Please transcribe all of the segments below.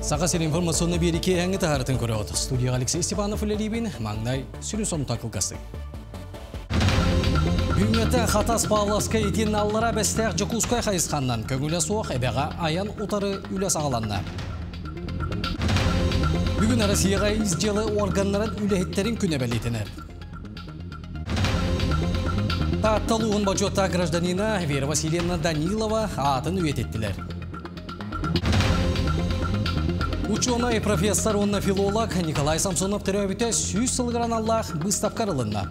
Сақасыр информационны береке әңгі тағарытын көрі отыз. Студия Алексей Степанов үлелейбін, маңдай сүрін соны тақылқасы. Бүгінгі қатас Павловска етен аллара бәстәқ Жокускай қайысқаннан көңілі соқ әбәға аян ұтары үлі сағаланна. Бүгін Россияға изжелі органларын үләхеттерін күне бәлетінер. Татталуын бачота гражданина Вера Васильевна Данилова атын үйет еттілер. Ученый профессор, онна филолог Николай Самсонов терәбіте сүйіз сылғыран Аллах бұстапқарылынна.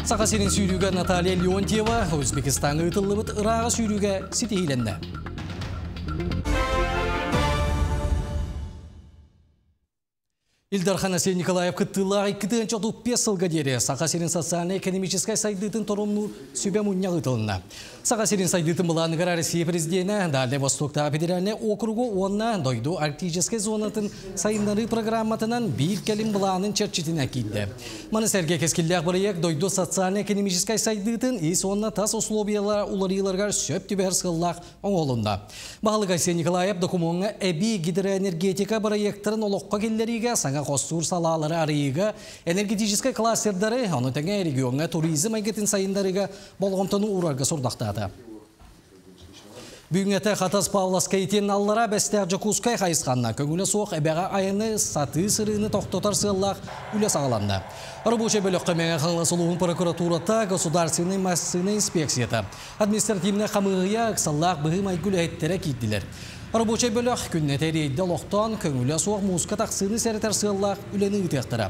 Сақасерін сүйрігі Наталья Леонтьева Өзбекистан ұйтылыбыт ұрағы сүйрігі сетейленді. Илдар Ханасе Николаев кыттылағы 2-5 сылға дере Сақасерін социально-экономическай сайдытын торумну сөбем ұння ұтылына. Сақасерін сайдытын бұланы Россия президенті Дальний Востокта федеральный округу онна дойду арктическай зонатын сайындары программатынан бір кәлім бұланын черчетіне кейді. Маны сәрге кескілдәк бірек дойду социально-экономическай сайдытын ес онна тас условиялар уларыларғар сөп түбәр сыллақ оңолында. Бағылы Кайсе Николаев документға әбі гидроэнергетика проекттарын олыққа келдеріге қостур салалары арыйыға, энергетическай кластердары, оны тәңе регионға туризм әйгетін сайындарыға болғымтыны ұрарға сұрдақтады. Бүгінгі қатас Павловска етен аллара бәстәқ Жокускай қайысқанна көңілі соқ әбәға айыны саты сырыны тоқтотар сыллақ үлі сағаланды. Рабочий бөліққа мәңі қаңласылуын прокуратурата государственный массыны инспекцияты. Административны қамығыя ұқсаллақ бұғым айгүл әйттері кейттілер. Рабочий бөліқ күнне тәрейді лоқтан көңілі соқ музыка тақсыны сәрітер сыллақ үлені үтектірі.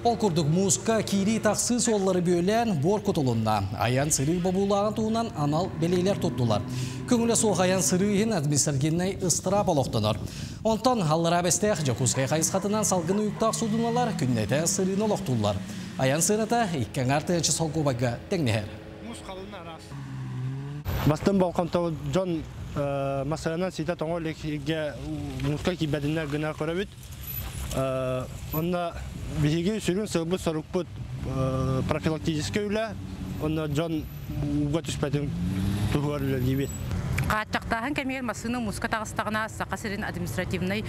Ол күрдік музыка кири тақсы соллары бөлен бор құтылында. Аян сыры бабулағын туынан анал белейлер тұттылар. Көңілі соқ аян сырыйын административнай ыстырап олықтыныр. Онтан халлара бәстәқ Жокускай қайысқатынан салғыны үктақ судыналар күннеті сырыны лоқтылар. Аян сырыта иккен артыншы солқубаға тәңнехер. Бастың балқамтау Джон Масаянан сита тоңо лекге музыка кибәдінә гына көрәбіт. Онна бігеге сүрін сылбы сұрықпыт профилактическі үлі. Онна Джон уға түспәдің тұғыр үлі дейбет. Қаттақтағын кәмегер масының музыка тағыстағына Сақасерін административный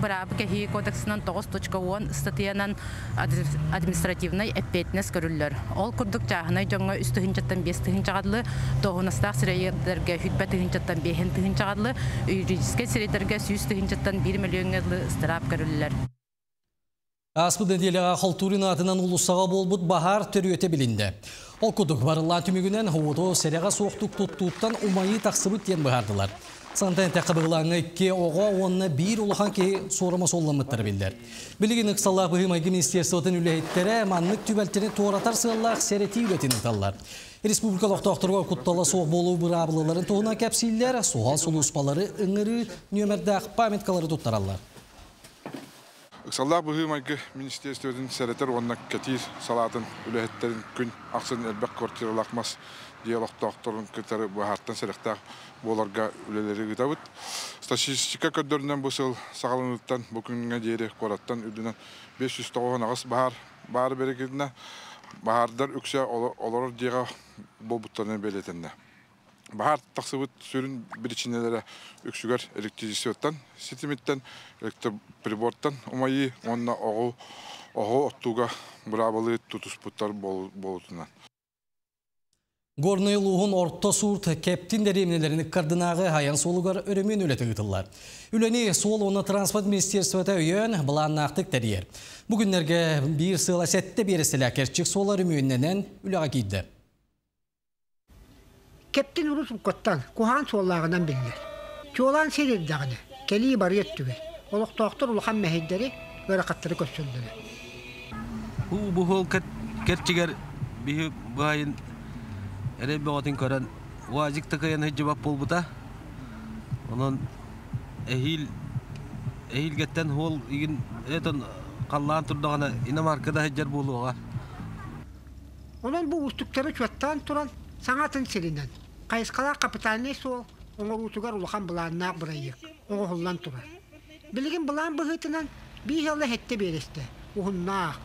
Барабы кәхи кодексынан 9.10 статьянан административный әппетінес көрілер. Ол күрдік жағынай жоңға үсті хінчаттан 5 тығын жағадылы, тоғыныстақ сірейдерге хүтбә тығын жаттан 5 тығын жағадылы, юридическе сірейдерге 100 тығын жаттан 1 миллион стырап көрілер. Аспыды делеға қалтурин атынан ұлысаға болбұд бағар түрі өте білінді. Ол күдік барылан түмігінен ғуыды сәріға соқтық тұттуыттан ұмайы тақсыбыт ден бағардылар. Сантан тәқібіғылаңы ке оға онына бір ұлыған ке сорыма солламыттыр білдер. Білігін ұқсалақ бұғымайғы министерствотын үләйттері маннық түбәлтені торатар сығылақ сәреті үләтін ұталар. Республикалық тоқтырға құтталы соқ болу бұрабылыларын тоғына кәпсейлер, соғал сұлуспалары үңірі нөмірдәқ памяткалары тұттаралар. Ұқсалақ бұғымайғы министерствотын сәретер онына кәтир салатын үләйттерін күн ақсын әлбәк квартиралақмас диалогтоқтырын кітары бұхарттан сәріқтақ боларға үлелері күтабыт. Статистика көддерінен бұсыл сағалыныттан бүкінге дейірі қораттан үдінен 590 ағыс бағар берекетіне бағардар үксе олар дейға болбұттарынан белетінді. Бағар тақсыбыт сүрін бірічінелері үксігер электричествоттан, сетиметтен, электроприборттан ұмайы онына оғы оттуға бұрабылы тұтыспыттар болутынан. Горный луғын орта сурт кәптін дәремнелерінің қардынағы аян солығар өрімен өлеті ғытылар. Үләне сол оны транспорт министерствота өйен бұлан нақтық тәрер. Бүгінлерге бір сыла сәтті бересілі әкерчік солар өмөнненен үліға кейді. Кәптін ұрыс ұққаттан құған солағынан білдер. Чолан серердағыны, кәлі бар еттігі. Олықтақтыр ұлған мәхейдері өріқаттыры көссілдіні. Бұл кәрчігер бұғайын Әрәбі оғатын көрін уазик тақайын хыджыбап болбыта. Онын әйіл кәттен ол егін әтін қаллаған тұрдағына инамаркада хыджар болуға. Онын бұл ұстықтары чуаттан тұран саңатын селінен. Қайысқала капиталіне сол оңыр ұтығар ұлған бұланнақ бұрайық. Оңы ғылан тұрар. Білген бұлан бұғытынан бір жылы әтті бересті. Оғыннақ.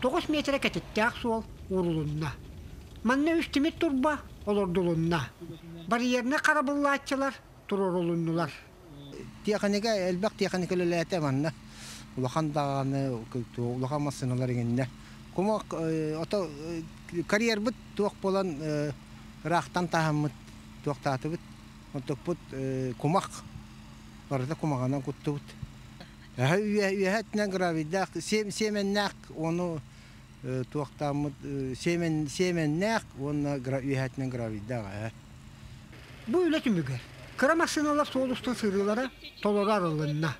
9 метрі кәтеттіғ сол ұрылынна. Манна үстімет турба олордулунна. Барьерне қарабыллатчылар турор олуннулар. Техника элбак техника лелете манна. Улахан даганы улахан массыналар генне. Кума ото карьер бит туак болан рахтан тахаммыт туактаты бит. Отопут кумак. Барда кумаганан куттубут. Яхатна гравидак семеннак оны туактамыт семеннак оны яхатна гравидак. Бу үлетим бүгер. Кырамасыналар соолустан сырылара толорар ылынна.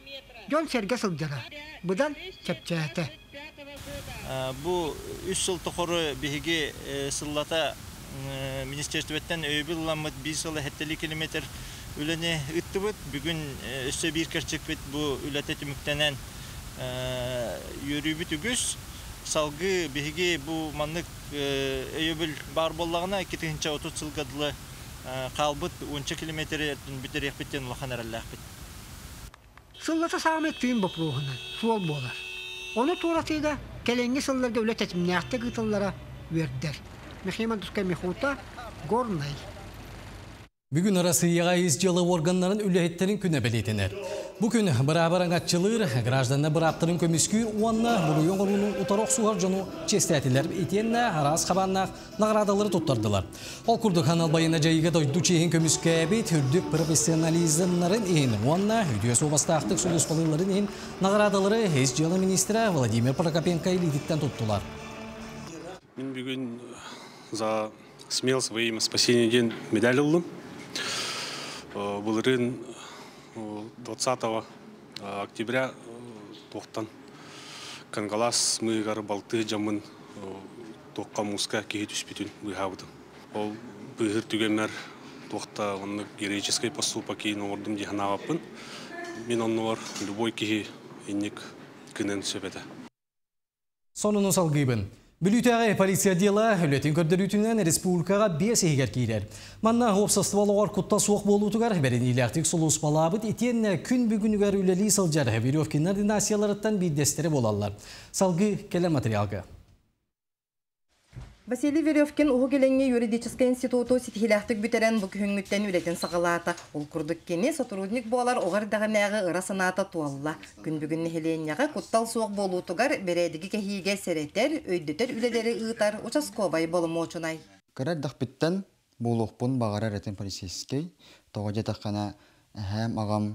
Жон серге сылжара. Бұдан чепчәті. Бу 3 жыл тоқоры беге сыллата министерстветтен өйбілламыд 1 жылы 7 километр үліне үттібіт. Бүгін өсі бір керчік бет бұл үләті түміктенен өрібіт үгіз. Салғы беге бұл маннық өйбіл бар болағына 2-30 жылғадылы қалбыт 10 километр бүтір екпеттен ұлақан әрәлі әқпет. Сыллата сағым еттігін бұл руғынан, суол болар. Оны туратыйда кәленге сылларға үлет әтімнәқті ғытыллара өрдер. Мехиман Тускай Мехута, Горнай. Бүгін Россияға изжалы органларын үләйеттерін күні білетінер. Бүгін бір-абарың атчылыр, гражданна бір-аптырын көміскүйір уанна бұлыйон ғылының ұтароқ суғар жону честәтілер етенне арас қабаннақ нағырадалары тұттардылар. Ол күрді канал байына жайыға дойду чейін көміскі әбет үрдік профессионализмларын ең уанна үйдіе собастақтық сұлыспалыларын ең нағырадалары изжалы министрі Владимир Прокопенко елидіктен тұттылар. Мен бүгін за смелость во имя спасения ден медаль алдым. Бұлырын 20 октября тоқтан Кангалас мұйғар балты жамын тоққа мұзға кейі түспетін бұйғабыды. Ол бұйғыр түгемер тоқта оны героической поступа кейін ордым дейін ағапын. Мен оны любой кейі енек күнен сөбеді. Сонunu salgıbın. Bülütəğə polisiya dela hülətin kördürütündən Respublikağa 5 ehgər keylər. Manna hopsastavalıqar kutta soğuk bolutuqar bərin ilərtik sulus balabıt etiyenne kün bugünüqər üləli salcar Veryovkinlər dinasiyalarıttan bir dəstəri bolallar. Salgı kele materialga. Василий Веревкин Угугеленге юридический институту ситхилахтык бүтерен бу күнгүттен үлетен сагалата. Ол курдук кене сотрудник болар оғардағы мәғы ырасыната туалла. Күн бүгін нехеленяға куттал суық болутугар бередігі кехиге серетер, өйдетер үлелері ұйтар участковай болымы очунай. Кырардық біттен болуқпын бағара рәтен полицейский. Тоғы жетаққана әхәм ағам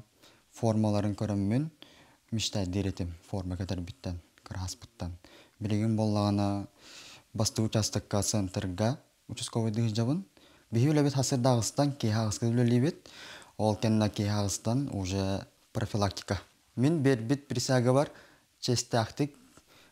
формаларын көріммен миштай деретім форма кәтер біттен, кырхас біттен. Білеген болағана басты участокка центрга участковый дыжжабын. Бихи бит хасыр Дагыстан, Кейхагыска үлелебет. Ол кенна Кейхагыстан уже профилактика. Мен бит присяга бар, честақтык,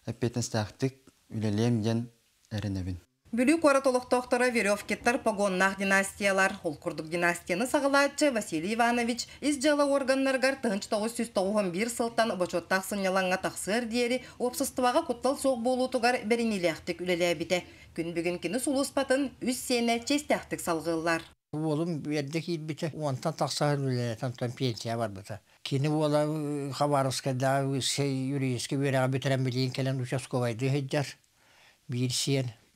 эпетенстақтык үлелем ген әрінебін. Бүлі қора толықтоқтары Веревкеттар погоннақ династиялар. Ол күрдік династияны сағылатчы Василий Иванович изжалы органларғар 1991 сылтан бачоттақ сынялаңға тақсыр дейері опсыстываға құттал соқ болутуғар бәрінелектік үлелі әбіте. Күн бүгін кені сұлыспатын үз сені честақтық салғылар. Олым берді кейт біті, онтан тақсағыр үлелі, тантан пенсия бар бұта. Кені ола Хабаровскада юридический вераға бітірен білейін келен участковайды хеджар.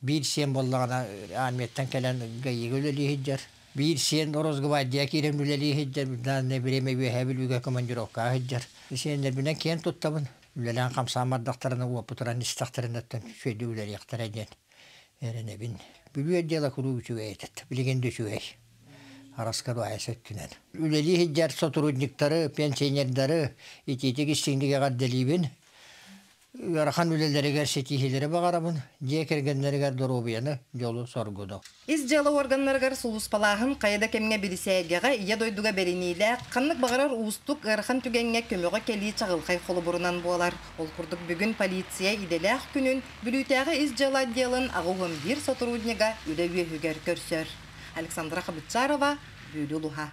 Bir sen bollağına Ahmet'ten gelen gayı öleli hiccar. Bir sen Orozgıvadiya kirem öleli hiccar. Ne bileyim evi hebil üge komandirovka hiccar. Senler bilen ken tuttabın. Ülelen kamsamar daktarına uaputuran istaktarınattan şöyle öleli yaktar eden. Erene bin. Bülüye diyala kuru üçüge etet. Bilgen düşüge. Araskar o ayasöttünen. Öleli hiccar soturudniktarı, pensiyenerdarı, ititik istindige gaddelibin. Yarahan üleleri gerçekliğileri bağarabın, diye kergenleri gardorobiyanı yolu sorgudu. İzcalı organlargar suluspalahın kayada kemine biriseygeğe iya doyduga beriniyle kanlık bağırar uustuk ırxan tügenge kömöge keli çağılkay kolu burunan boğalar. Ol kurduk bugün polisiya idelek günün bülüteğe izcalı adiyalın ağuğun bir soturudniga üle üyehüger körsör. Aleksandra Khabitçarova, Bülüluha.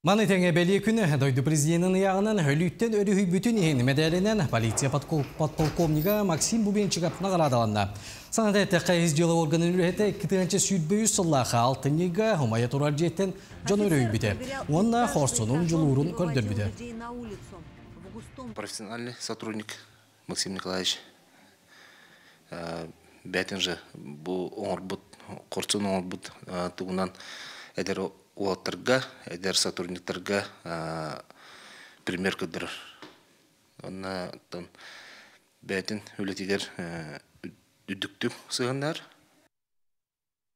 Manetenge belli күні дойды президентінің яғынан hölütten өрігі бүтін ең медалінен полиция подполковнига Максим Бубенчиков нағырадаланды. Санат әттіққа изжелі органын үліхеті 2-ші сүйтбөйі сыллаға алтынеға хумая турар жеттен жон өрігі біті. Онна хорсунun жылуырын көрдір біті. Профессиональный сотрудник Максим Николаевич. Бәтін же бұл оңыр бұд, қорсын оңыр бұд тұғынан әдер уоттарга, эдер сотрудниктарга пример кыдырыр. Онна бәтін үлетигер үдіктік сығандар.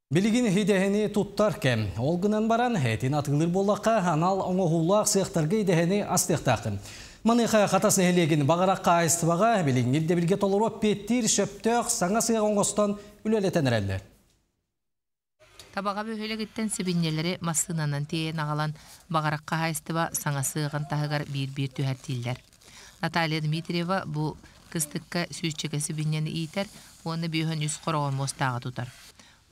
Билигин хидехени туттар кем. Олгынан баран хетин атылыр болаққа анал оңоғулақ сыяқтарға хидехени астықтақын. Маныға қатасын хелеген бағараққа айыстыбаға билигин елде білге толыру петтір шөптөк саңа сыяқ оңостан үлелетен әрәлі. Табаға бөхелегеттен сибиннелері масынанан тейен ағалан бағараққа айыстыба саңа сыяғын тағығар бір түйәртейлер. Наталья Дмитриева бұл кыстыққа сүйітчігі сибиннені ийтер, оны бүйін үз қорғын мостағы тұтар.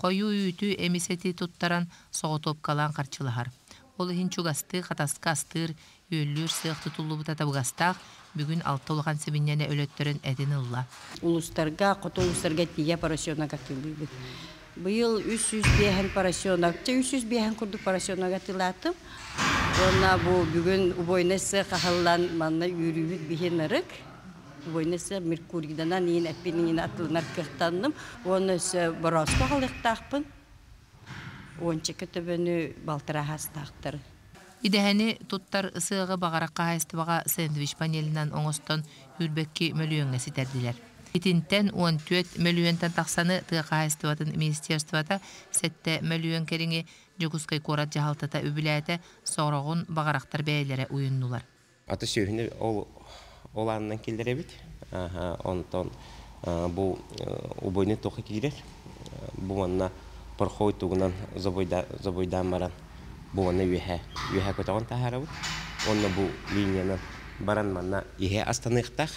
Қойу үйті эмисети туттаран соғытып қалан қарчылығар. Ол хинчугасты, қатасқа астыр, өллер сықты тұлыбыта табығастақ, бүгін алты олған сибиннені өлеттерін әдін ұлла. Улустарға, қоты улустарға тия парасиона қатылыбы. Бұл 300 парасиона, 300 күрді парасиона қатылатым. Онна бұл бүгін убойнасы қағылан манна үйрүйбіт бейін ұрық. Убойнасы Меркурийданан ең әппенің атылынар кықтанным. Онысы бұрасқа қалықтақпын. Ончы көтібіні балтыра хастақтыр. Идәхәне туттар ысыға бағараққа хайыстыбаға сэндвич панелінен оңыстан үрбекке мөлуенге сетерділер. Итинтен 14 мөлуентен тақсаны тыға хайыстыбатын министерствата сәтті мөлуен керіңе Жогускай корат жахалтата үбіләті соғырағын бағарақтар бәйлері ойыннулар. Аты сөйіні оланынан келдер әбет. Онтан бұл убойны тоқы кейдер. Бұл манна пархой туғынан забойдан баран. Бұл манна үйе көтіған тағара бұд. Онна бұл линияны баран манна үйе астанықтақ.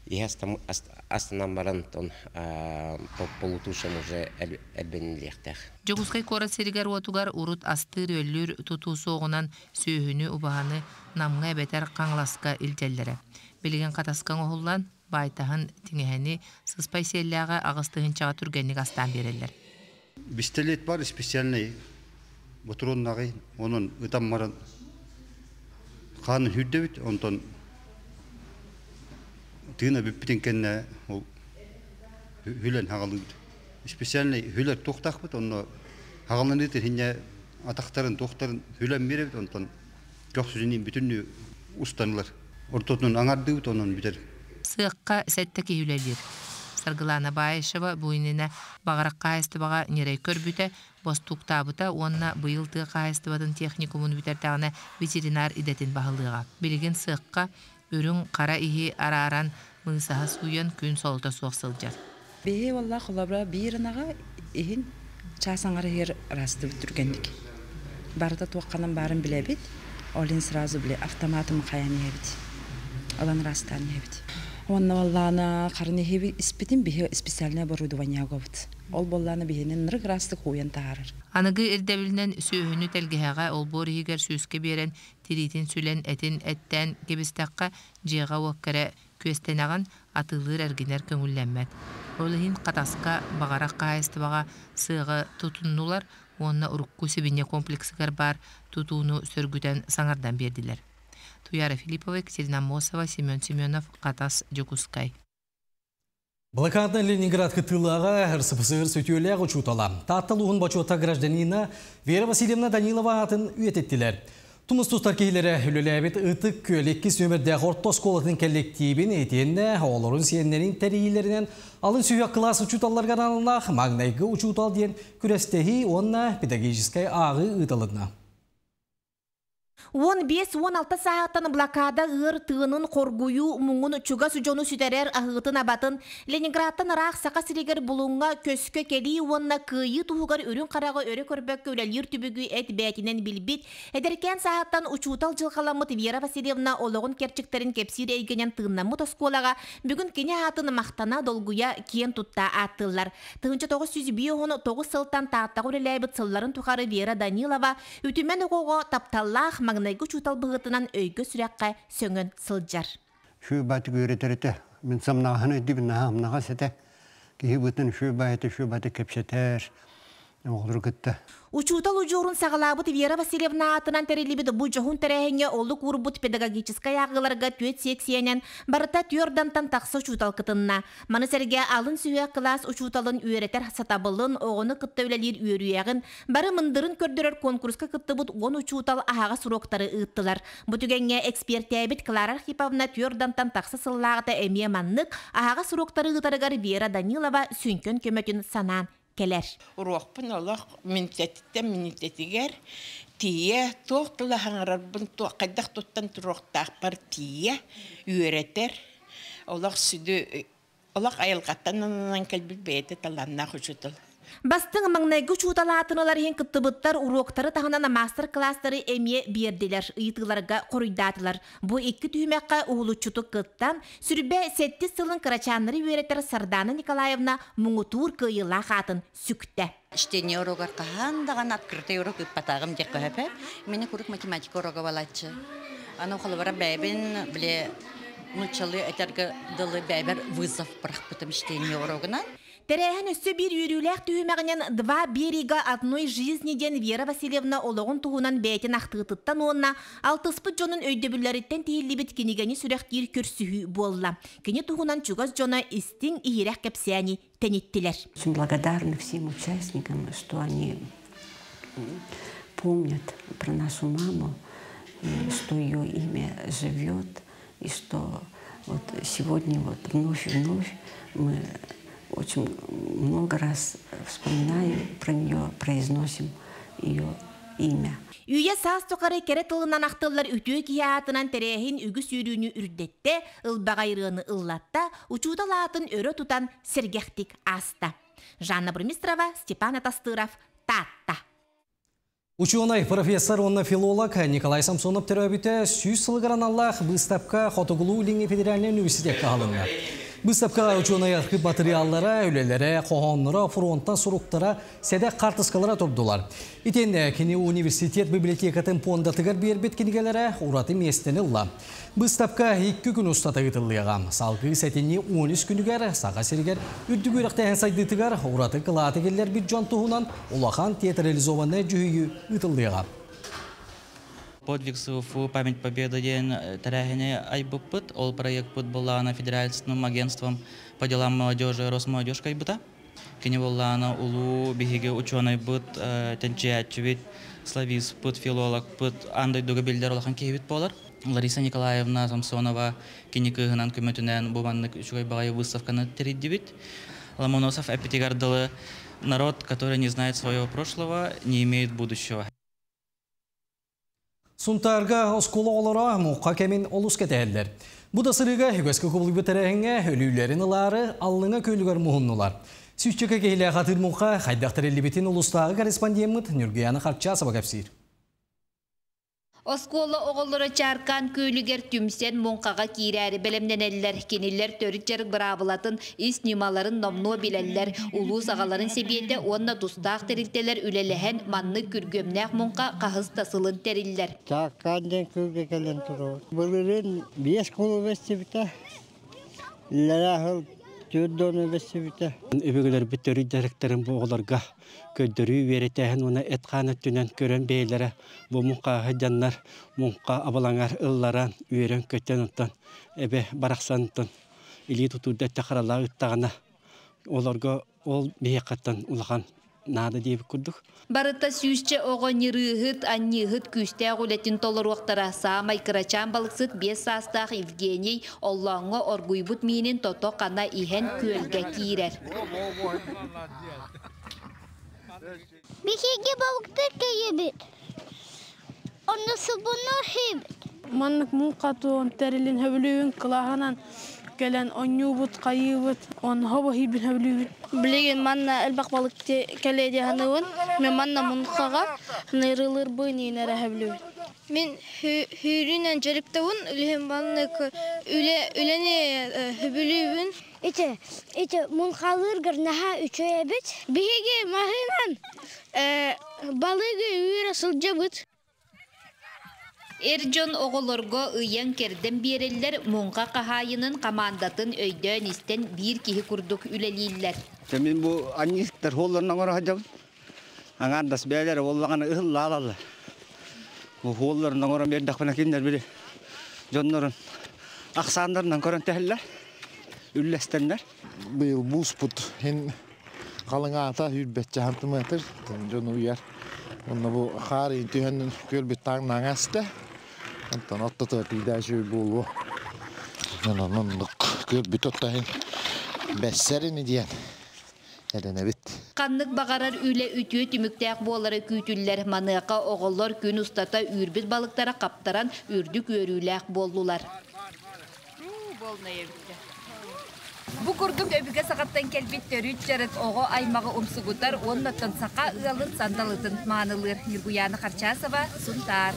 Үйе астанан баран полутушан уже әлбеніліктақ. Жогускай корат серігер отугар урут астыр өллүр туту соғынан сөйіні убағаны намға бәтер қаңласқа үлтелдері. Білген қатасқан оғылан байтағын теңехені сыспай селләға ағыстығын чаға түргенік астан берелер. Бистелет бар специальный бұтыроннағы, оның ұтам маран қанын хүрдебіт, онтан тыына бүппітен кәнне хүлен хағалығыд. Специальный хүлер тоқтақ бұд, оны хағалын етер, хинне атақтарын, тоқтарын хүлен беребіт, онтан жоқ сүзінен бүтінні ұстанылар. Ортотның аңарды бұд, оның бітер. Сыққа сәттікі хүлелер. Саргылана Баешева буйнина бағараққа айыстыбаға нерей көрбіті, бостуқтабыта, онна бұйыл тыға айыстыбадың техникумын бітертағына ветеринар идетін бағылыға. Білген сыққа үрін қара ихи ара-аран мұнсаға суян күн солта соқсылжар. Бейе валла құлабыра бейірінаға ихин часаңары хер расты бүттіргендік. Барыда туаққанын барын біле бет, олин сразу біле автоматым қаяны ебет. Олан растан ебет. Онна валлана қарыны хеби испитин бейе специальное оборудование ғовыд. Ол болланы бейенен нырық расты қойын тағарыр. Анығы ирдәбілінен сөйіні тәлгіхаға олбор егер сөзге берен тиритин сүлен әтін әттен кебістаққа жеға уаққара көстенаған атылыр әргенер көңілленмәд. Олығын қатасқа бағараққа айыстыбаға сыға тұтыннулар, онына ұрыққу себіне комплексігер бар тұтуыны сөргүден саңардан берділер. Туяра Филиппова, Екатерина Мосова, Семен Семенов, Қатас, Жогускай. Блокадный Ленинград кытылаға РСФСР сөтеулер ұчутала. Таттылуғын бачуата гражданина Вера Васильевна Данилова атын үйететтілер. Тумыс тұстар кейлері үліләбет ұтық көлеккі сөмірді ғортос қолатын коллективін етенді оларын сиенлерін тәрейілерінен алын сүйек класс ұчуталарға ранылақ маңнайғы ұчутал ден күрестегі онна педагогическай ағы ұтылына. 15-16 сағаттан блокада ғыр тығынын қоргую мұңын чуга сүжону сүтерер ағытын абатын Ленинградтан рақ сақа сірегер бұлыңға көскі келі онна күйі тұғығар өрін қарағы өрі көрбәк өлелер түбігі әт бәтінен білбет. Әдеркен сағаттан ұчутал жылғаламыт Вера Васильевна олығын керчіктерін кепсир әйгенен тығыннамыт осколаға бүгін кене атын мақтана долгуя кен тұтта аттылар. Тығынчы 909 сылтан тағаттағы өреләйбіт сылларын тұқары Вера Данилова үтімен оғуға тапталлақ Найгы чутал бұғытынан өйгі сүрәққа сөңін сылджар. Шу бәті көретіріті, мен самнағаны дебін нағамнаға сәті, кейі бұтын шу бәті кепсетер, Оғылыр күтті. Учутал ужурун сагалабыт Вера Васильевна атынан терелибит бу жохун терехине олук урбут педагогическая агыларга түйет сексиянен барыта түйордантан тақсы учутал кытынна. Манысерге алын сүйе класс учуталын үйретер сатабылын оғыны кытта үлелер үйерүйегін бары мындырын көрдірер конкурска кыттыбыт 10 учутал аға суроктары ыттылар. Бұтүгенге экспертиябит Клара Архиповна түйордантан тақсы сыллағыта әмие маннык аға суроктары ыттарыгар Вера Данилова сүнкөн көмөтін санан келер. Урокпын олақ минитеттігер тие тоқтылы хаңарарбын қайдақ тоттан тұроқтақ бар тие үйретер. Олақ сүді, олақ айылғаттан кәлбіл бәйті таланна құшытыл. Бастың маңнайгы чуталатынылар хен кыттыбыттар уроктары тағынан мастер-класстары әме берділер, ұйтыларға қорыйдатылар. Бұ екі түймәққа ұғылучуты кыттан сүрбе 7 сылын қырачанлары өретер Сардана Николаевна мұңытуыр кыйыла қатын сүкті. Чтение урокар қағандаған открытый урок үппатағым дек көпе. Мені көрік математика урока балатшы. Аны қолыбара бәйбін біле нұчалы әтергі дылы бәйбір вызов бұрақ бұтым чтение урогынан. Терехен өссі бір үйріләк түйімәғінен 2 берега одной жизнеден Вера Васильевна олығын туғынан бәйтін ақтығытыттан онына 6 жонын өйдөбілеріттен тейілібіт кенегені сүрәқтер көрсігі болла. Кене туғынан чугаз жона істің иерек кәпсияни тәнеттілер. Очень благодарны всем участникам, что они помнят про нашу маму, что ее имя живет, и что вот сегодня вот вновь и вновь мы очень много раз вспоминаем про нее, произносим ее имя. Үйе саас тоқары кере тылынан ақтылар үтіе киятынан терехин үгі сүйрүүнү үрдетте, ылбағайрыны ыллатта, учуталатын өрі тұтан сергектик аста. Жанна Бурмистрова, Степан Атастыров, Татта. Ученый профессор, онна филолог Николай Самсонов терабите сүйс сылғыран Аллах выставка Хотугулу Линги Федеральный университет қалынна. Выставка ученый архив материаллары, өлелері, қоғанлары, фронттан сұруқтары, сәдек қартысқалары тұрдылар. Итен кені университет библиотекатын пондатығар бербет кенігелері ұраты местені ұлла. Выставка 2 күн ұстаты ғытылыға. Салғы сәтені 13 күнігер, саға серігер, үрдігі үріқтәйін сайдытығар, ұраты қылаты келер бір жан тұғынан олақан театрализованны жүйі ғытылыға. Подвиг СУФУ «Память Победы» день тарахине айбуппыт, ол проект была федеральным агентством по делам молодежи Росмолодежь кайбыта. Кене боллана улу бихиге ученый быт, тенчиатчевит, славист быт, филолог быт, андай дугабильдер олахан кейбит болар. Лариса Николаевна Самсонова кене кыгынан көмөтүнен буманнык үчүгай багай выставканы териддибит. Ломоносов эпитигардылы народ, который не знает своего прошлого, не имеет будущего. Сунтарга оскола олара муққа кәмен олыс кәтәлдер. Бұда сырыға үгәскі көбілі бітірәңе өлілерін ұлары аллыңа көйлігер мұхыннылар. Сүйшчікі кейлі қатыр мұққа қайдақтыр әлібетін ұлыстағы корреспондемет Нүргияны Қарчасова кәпсір. Оскола оғылыры чаркан көйлігер түмсен мұнқаға кейрәрі білімденелер, кенелер төрік жарық бұрабылатын ис немаларын номно білелер, улуыз ағаларын себенде онна дұстақ терілтелер үлеліген манны күргөмнәқ мұнқа қағыз тасылын терілдер. Чаркан ден көйге кәлін тұру. Бұлырын 5 қолы бәсті біті, ләрәғыл түрдоны бәсті біті. Өбігілер біттері дәректерін бұғыларға көддөрү веретәһен уна этқаны түнен көрөн бейлері бұл мұнқа хыджаннар мұнқа абалаңар ылларан үйерен көттен ұттан әбе барақсанытын илі тұтуды тақырала ұттағына оларға ол бейқаттан ұлған нады дейбі күрдік. Барыта сүйшче оғы нерыхыт, аннихыт күсті ғулетін толыр оқтара самай кырачан балықсыт 5 састақ Евгений Оллаңы оргуйбут мейнен тото қана ихен көлге кейрер. Бихиге балыктар кейебет. Оны субуна хебет. Маннык мунқатуын тәрілін хөбілуін қылағанан кәлін онюбут, қайыбыт, он хобы хибін хөбілуін. Білеген манна әлбақ балыкты кәледе хануын, мен манна мұнқаға нырылыр бұйнейін әрі хөбілуін. Мен хүрінен жарыптауын, үлген маннык үләне хөбілуін. Ите мұнқалырғыр наға үші әбет. Бихиге мағынан балығы үйірі сылжабыт. Эрджон оғылырға ұйен керден берелер мұнға қағайының командатын өйден істен бір кихи күрдік үлелейлер. Мен бұл аннистер холларынан ғара хажабын. Аңардас бәлер оллағаны ылла алалар. Олларын оңырын бердік бұна кендер білі. Жонларын ақсандырынан көрін тәхілер. Үлләстенлер. Бұл бұспұт. Қалың ата үрбет жағантым әтір. Жон ұяр. Онна бұл қары түйеннің көлбет таңын аңасты. Онтан оттаты кейді жөй болу. Онын көлбет оттайын бәссәріні дейін. Әдені бит. Қаннық бағарар үлі үтіе түміктәк болары күйтілер маныға оғылар күн ұстата үрбіз балықтара қаптаран үрдік өріләк болдылар. Бұ күрдің өбіге сағаттан кәлбеттер үтчәріт оғы аймағы ұмсығытар, оннаттан сақа ұялын сандалытын маңылыр. Иргуяны Харчасова, Сунтар.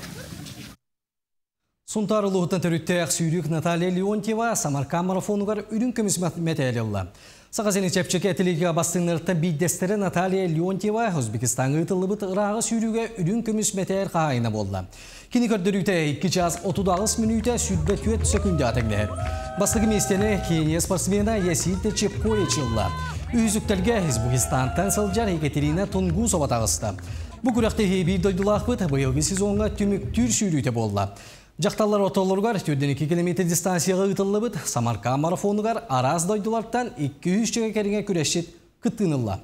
Сунтар ұлығытын түріттәк сүйрік Наталья Леонтьева Самарка марафонуғар үрін көміс мәтәлі. Сағазені чәпчеке әтіліге бастыңныртта бейдестері Наталья Леонтьева Өзбекстанғы ұтылы бұт ұрағы сүйріге үрін көміс мәтәлі қағайына болды. Кені көрдірікті 2 час 30 минута сүрбет 4 секунде атыңды. Бастығы местені Кения спортсмена Ясита Чепкоя чылла. Үйізіктерге Өзбекстантан сылжар Екатерина Тунгусова тағысты. Бұл күрәқті хейбір дойдылақ бұт бұйылғы сезонға түмік түр сүйріте болды. Жақталар отолырғар 4-2 км дистанцияға ұтылы бұд, Самарка марафонығар араз дойдылардан 200 жеге кәріңе күрешет күттінілла.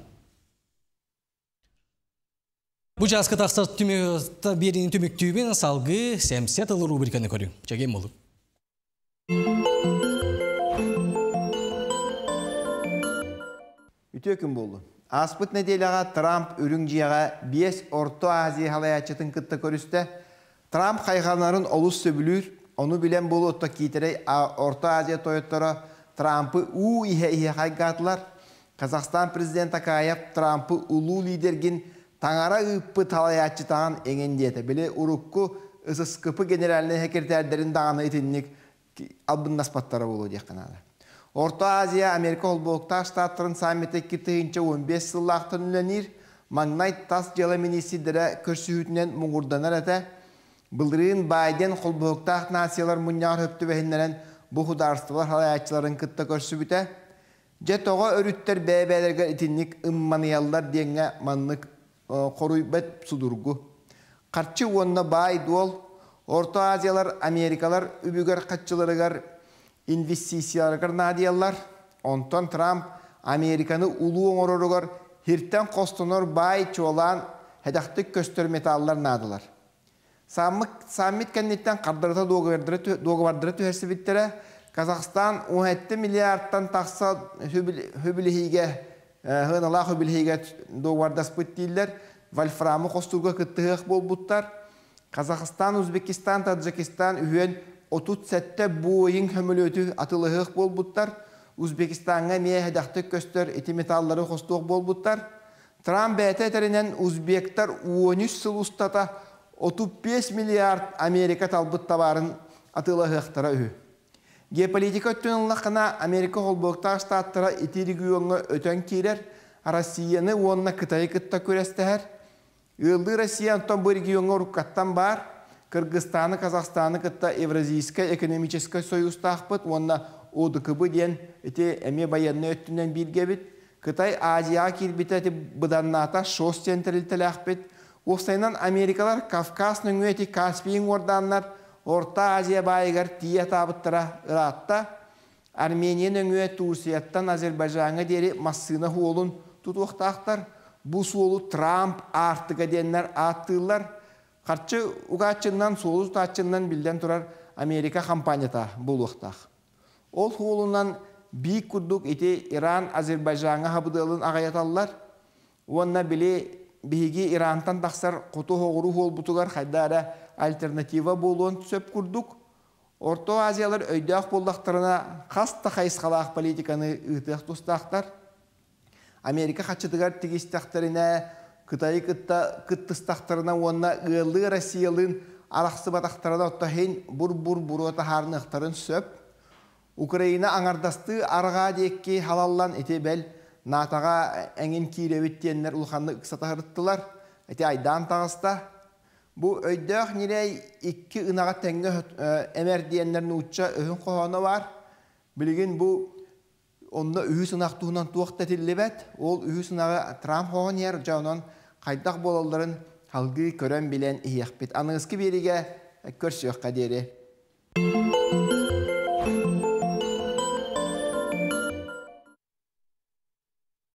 Бұл жазқы тақсыр берінің түмік түйбен салғы сәмсет ұлы рубриканы көрі. Жеген болу. Үтөкім болу. Аспыт неделяға Трамп үрің жияға 5 Орто Азия халаячытын күтті көрісті. Трамп қайғанарын олыс сөбілір, оны білен болу отта кейтерей Орта Азия тойыттары Трампы ihe қайғатылар. Қазақстан президент Акаев Трампы ұлу лидерген таңара ұппы талаятчы тағын еңендеті. Біле ұрыққы ұсыскыпы генераліне хекертердерін дағаны етіннік албын наспаттары болу дейқанады. Орта Азия Америка олболықта штаттырын самметі кітігінші 15 сыллақтын үленер, маңнайт тас жылы министрдері көрсүйітінен мұңырданар әті, Бұлдырын Байден қолбоқтақ насиялар мұнияр өпті бәхінлерін бұл құдарыстылар халаятчыларын күтті көрсі бүті. Жет оға өріттер бәйбәлерге итінлік ұмманиялар дейінге манлық қоруй бәт сұдырғы. Қарчы онына бай дуол, Орта Азиялар, Америкалар, үбігер қатчыларығар, инвестицияларығар надиялар. Онтан Трамп Американы ұлу оңырырығар, хирттен қостонор бай чолан хәдәқтік көстер металлар надылар. Саммит кәннеттен қардырыта доғывардыры түхерсі біттері, Қазақстан 17 миллиардтан тақса хөбіліхейге, ғынала хөбіліхейге доғывардас бұттейлер, вольфрамы қостуға күттіғық бол бұттар. Қазақстан, Өзбекистан, Таджикистан үйен 37 бойын хөмілөті атылығық бол бұттар. Өзбекистанға мие хәдәқті көстер еті металлары қостуғы бол бұттар. Трамп бәті әтерінен Өзбектар 13 сыл ұстата 35 миллиард Америка талбыт табарын атылығықтара үі. Геополитика өттініліқына Америка қолбоқтар штаттыра итирігі өңі өтен кейлер, Россияны онына Қытайы күтті көрестігер. Үлді Россия ұнтан бөргі өңі ұрыққаттан бар, Кыргызстаны, Казахстаны күтті Евразийскай экономическай союзтақ бұд, онына одықыбы ден әте әме баянны өттінен бірге біт. Қытай Азия келбеті әте бұданната шос центрілтілі ақпет. Осайнан Америкалар Кавказ нүңеті Каспийін орданлар Орта Азия байығар тия табыттыра ұратта. Армения нүңе Турсияттан Азербайжанға дері массына хуолын тұтуқтақтар. Бұл солу Трамп артыға денлер аттылар. Қарчы ұғатчыннан, солу тұтатчыннан білден тұрар Америка компанията бұл ұқтақ. Ол хуолынан бейк күрдік еті Иран Азербайжанға хабыдылын ағаяталар. Онна біле Биһиги Ирантан тақсар құты хоғыру хол бұтығар қайдары альтернатива болуын сөп күрдік. Орто Азиялар өйдіғ болдақтарына қаста қайысқалақ политиканы ұйтық тұстақтар. Америка қатшытығар тегістақтарына, Қытай күттістақтарына онына ұлы Россиялың арақсы батақтарына оттахен бұр-бұр отахарын ұқтарын сөп. Украина аңардасты арға декке халаллан ете бәл Натаға әңін кейлеуіттенлер ұлғанды ұқсатағырыттылар. Әте айдан тағыста. Бұл өйдіғ нерей 2 ұнаға тәңгі әмәр дейенлерін ұтша өйін қоғаны бар. Білген бұл онына үйі сынақтуынан туақты әтілі бәт. Ол үйі сынаға Трамп қоған ер жауынан қайдақ болаларын халгы көрен билен иякпит. Аныңызки бериге көрсөк кадери.